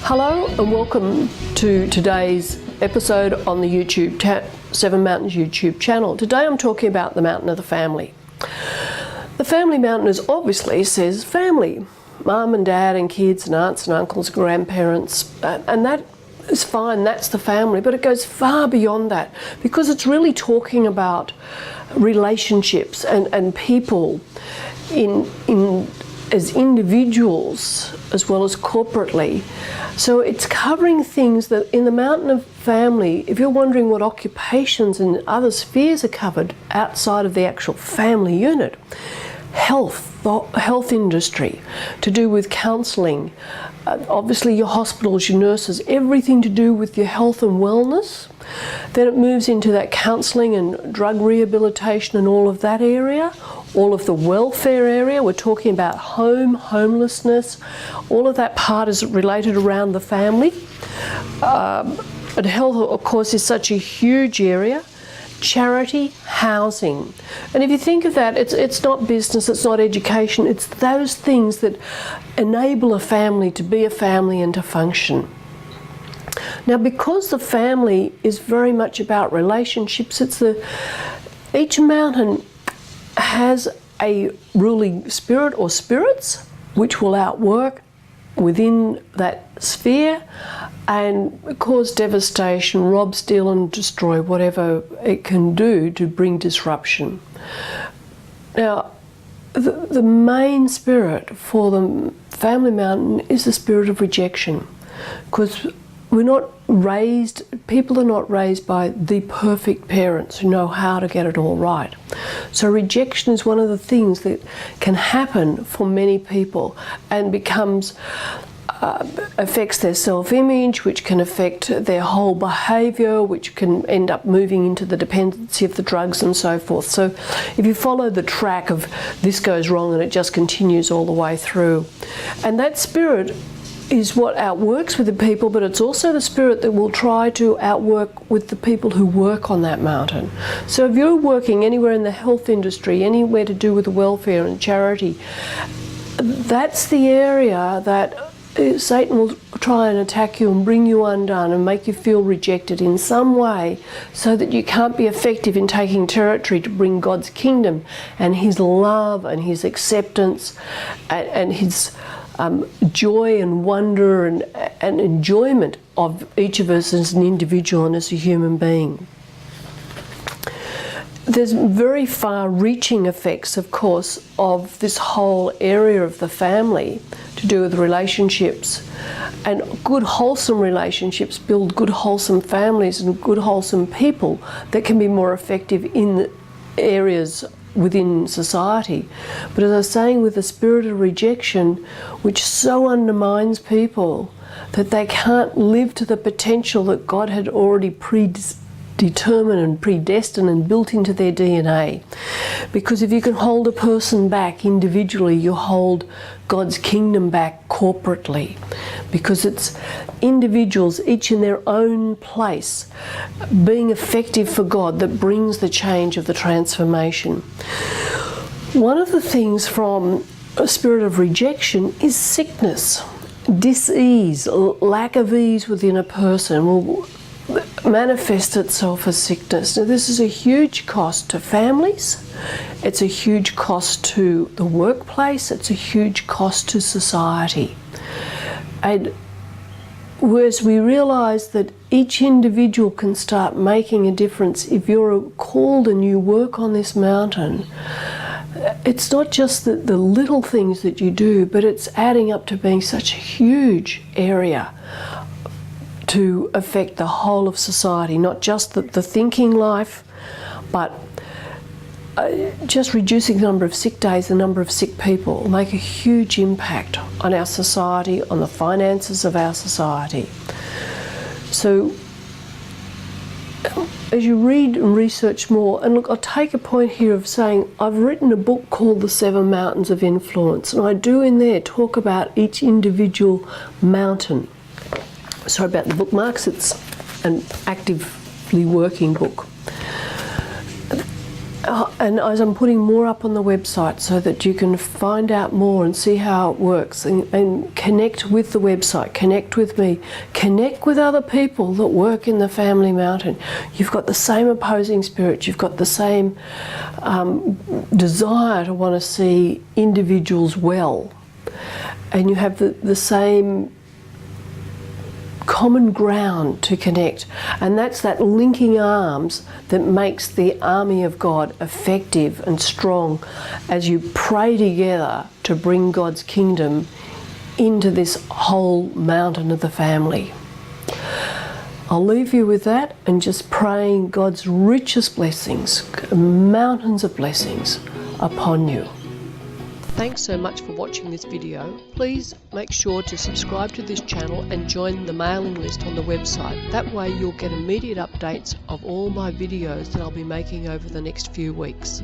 Hello and welcome to today's episode on the Seven Mountains YouTube channel. Today I'm talking about the mountain of the family. The family mountain is obviously says family, mum and dad and kids and aunts and uncles, grandparents, and that is fine, that's the family, but it goes far beyond that because it's really talking about relationships and people as individuals as well as corporately. So it's covering things that in the mountain of family, if you're wondering what occupations and other spheres are covered outside of the actual family unit, health, the health industry, to do with counselling, obviously your hospitals, your nurses, everything to do with your health and wellness. Then it moves into that counselling and drug rehabilitation and all of that area, all of the welfare area. We're talking about homelessness, all of that part is related around the family. And health, of course, is such a huge area. Charity, housing. And if you think of that, it's not business, it's not education, it's those things that enable a family to be a family and to function. Now, because the family is very much about relationships, each mountain has a ruling spirit or spirits which will outwork within that sphere and cause devastation, rob, steal and destroy whatever it can do to bring disruption. Now, the main spirit for the family mountain is the spirit of rejection, because people are not raised by the perfect parents who know how to get it all right. So rejection is one of the things that can happen for many people and affects their self-image, which can affect their whole behaviour, which can end up moving into the dependency of the drugs and so forth. So if you follow the track of this goes wrong and it just continues all the way through. And that spirit is what outworks with the people, but it's also the spirit that will try to outwork with the people who work on that mountain. So if you're working anywhere in the health industry, anywhere to do with the welfare and charity, that's the area that Satan will try and attack you and bring you undone and make you feel rejected in some way so that you can't be effective in taking territory to bring God's kingdom and His love and His acceptance and His joy and wonder and enjoyment of each of us as an individual and as a human being. There's very far-reaching effects, of course, of this whole area of the family to do with relationships. And good, wholesome relationships build good, wholesome families and good, wholesome people that can be more effective in areas within society. But as I was saying, with the spirit of rejection, which so undermines people that they can't live to the potential that God had already predetermined and predestined and built into their DNA. Because if you can hold a person back individually, you hold God's kingdom back corporately. Because it's individuals, each in their own place, being effective for God that brings the change of the transformation. One of the things from a spirit of rejection is sickness, dis-ease, lack of ease within a person will manifest itself as sickness. Now, this is a huge cost to families, it's a huge cost to the workplace, it's a huge cost to society. And whereas we realise that each individual can start making a difference, if you're called and you work on this mountain, it's not just the little things that you do, but it's adding up to being such a huge area to affect the whole of society, not just the thinking life, but just reducing the number of sick days, the number of sick people will make a huge impact on our society, on the finances of our society. So as you read and research more, and look, I'll take a point here of saying I've written a book called The Seven Mountains of Influence, and I do in there talk about each individual mountain. Sorry about the bookmarks, it's an actively working book. And as I'm putting more up on the website so that you can find out more and see how it works and connect with the website, connect with me, connect with other people that work in the Family Mountain. You've got the same opposing spirit, you've got the same desire to want to see individuals well, and you have the same common ground to connect, and that's that linking arms that makes the army of God effective and strong as you pray together to bring God's kingdom into this whole mountain of the family. I'll leave you with that and just praying God's richest blessings, mountains of blessings upon you. Thanks so much for watching this video. Please make sure to subscribe to this channel and join the mailing list on the website. That way you'll get immediate updates of all my videos that I'll be making over the next few weeks.